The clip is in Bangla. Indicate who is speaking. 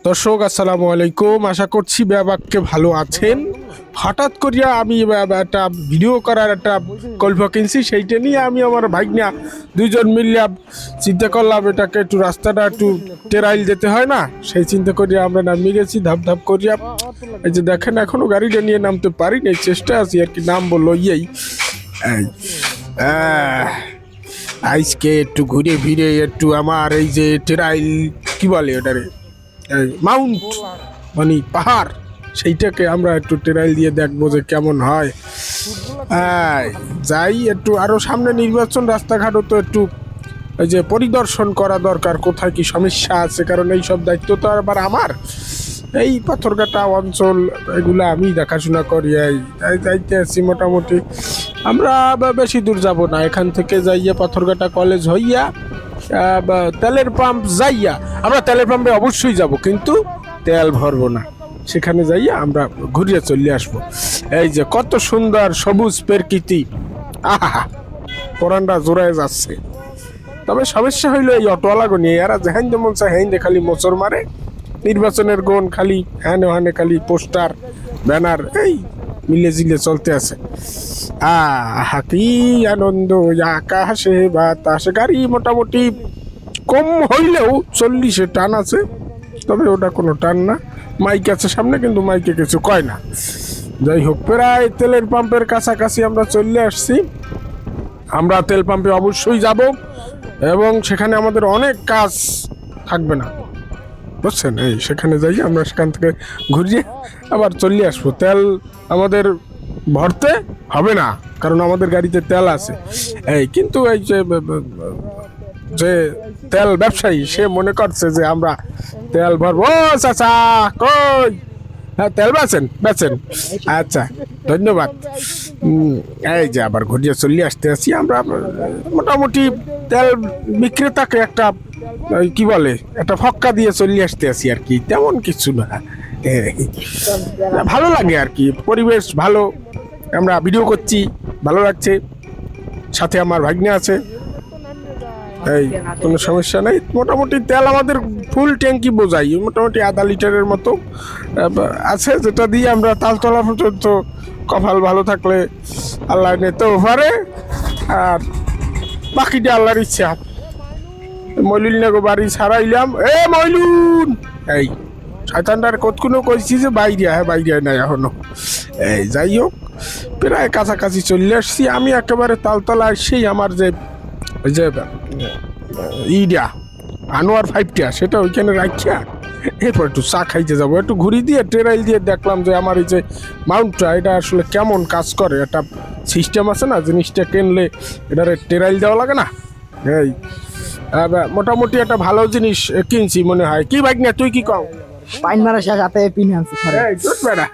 Speaker 1: দর্শক আসসালামু আলাইকুম, আশা করছি ব্যাপারকে ভালো আছেন। হঠাৎ করিয়া আমি একটা ভিডিও করার একটা কল্প কিনছি, সেইটা নিয়ে আমি আমার ভাইগনা দুইজন মিলিয়া চিন্তা করলাম এটাকে একটু রাস্তাটা একটু টেরাইল যেতে হয় না, সেই চিন্তা করিয়া আমরা নামিয়ে গেছি ধাপ ধাপ করিয়া। এই যে দেখেন এখনো গাড়িটা নিয়ে নামতে পারি নাই, চেষ্টা আছি আর কি, নামবো লইয়াই। আজকে একটু ঘুরে ফিরে একটু আমার এই যে টেরাইল কি বলে ওটারে, মাউন্ট মানে পাহাড়, সেইটাকে আমরা একটু টেরাইল দিয়ে দেখবো যে কেমন হয়। যাই একটু আরো সামনে নির্বাচন, রাস্তাঘাটও তো একটু এই যে পরিদর্শন করা দরকার, কোথায় কি সমস্যা আছে, কারণ এই সব দায়িত্ব তো আবার আমার। এই পাথরঘাটা অঞ্চল এগুলো আমি দেখাশোনা করি, যাইতে আছি মোটামুটি। আমরা বেশি দূর যাব না, এখান থেকে যাইয়া পাথরঘাটা কলেজ হইয়া তেলের পাম্প যাইয়া, আমরা তেলের পাম্পে অবশ্যই যাব, কিন্তু তেল ভরবো না, সেখানে যাইয়া আমরা ঘুরিয়ে চলে আসবো। এই যে কত সুন্দর সবুজ প্রকৃতি, আহা পরানটা জোড়ায় যাচ্ছে। তবে সমস্যা হইলো এই অটোওয়ালাগো নিয়ে, এরা যেহান যেমন চায় হ্যাঁ খালি মোচর মারে, নির্বাচনের গুণ খালি হ্যাঁ ওখানে খালি পোস্টার ব্যানার এই মিলে জিলে চলতে আছে। কি আনন্দ, আকাশে বাতাসে। গাড়ি মোটামুটি কম হইলেও 40-এ টান আছে, তবে ওটা কোনো টান না। মাইক আছে সামনে, কিন্তু মাইকে কিছু কয় না। যাই হোক, প্রায় তেলের পাম্পের কাছাকাছি আমরা চলে আসছি। আমরা তেল পাম্পে অবশ্যই যাব, এবং সেখানে আমাদের অনেক কাজ থাকবে না, বুঝছেন। এই সেখানে যাই আমরা, সেখান থেকে ঘুরিয়ে আবার চলে আসবো। তেল আমাদের ভরতে হবে না, কারণ আমাদের গাড়িতে তেল আছে। এই কিন্তু এই যে তেল ব্যবসায়ী, সে মনে করছে যে আমরা তেল ভরবো। ও চাচা কই, হ্যাঁ তেল বেচেন, আচ্ছা ধন্যবাদ। এই যে আবার ঘুরিয়ে চলে আসতে আছি আমরা। মোটামুটি তেল বিক্রেতাকে একটা কি বলে, একটা ফক্কা দিয়ে চলে আসতে আছি আর কি, তেমন কিছু না। ভালো লাগে আর কি, পরিবেশ ভালো, আমরা ভিডিও করছি, ভালো লাগছে। সাথে আমার ভাগ্নে আছে, এই কোনো সমস্যা নেই। মোটামুটি তেল আমাদের ফুল ট্যাঙ্কি বোঝাই, মোটামুটি আধা লিটারের মতো আছে, যেটা দিয়ে আমরা তালতলা পর্যন্ত, কপাল ভালো থাকলে আল্লাহ নিতেও পারে, আর বাকিটা আল্লাহর ইচ্ছা। মইলুল নাগো বাড়ি ছাড়াইলাম, মইলুন এই শয়তানটার কতক্ষণও কইছি যে বাইরে নাই এখনো। এই যাই হোক, প্রায় কাছাকাছি চলে আসছি আমি। একেবারে তালতলা সেই আমার যে ওই যে ইডা আনোয়ার 5টা, সেটা ওইখানে রাখিয়া এরপর একটু চা খাইতে যাবো। একটু ঘুরি দিয়ে টেরাইল দিয়ে দেখলাম যে আমার এই যে মাউন্টটা, এটা আসলে কেমন কাজ করে। একটা সিস্টেম আছে না, জিনিসটা কিনলে এটারে টেরাইল দেওয়া লাগে না। এই মোটামুটি একটা ভালো জিনিস কিনছি মনে হয়। কি ভাই না, তুই কি কও?
Speaker 2: পাইন মারা শেষ হাতে পিন আনছি।
Speaker 1: এই গুড বেড়া।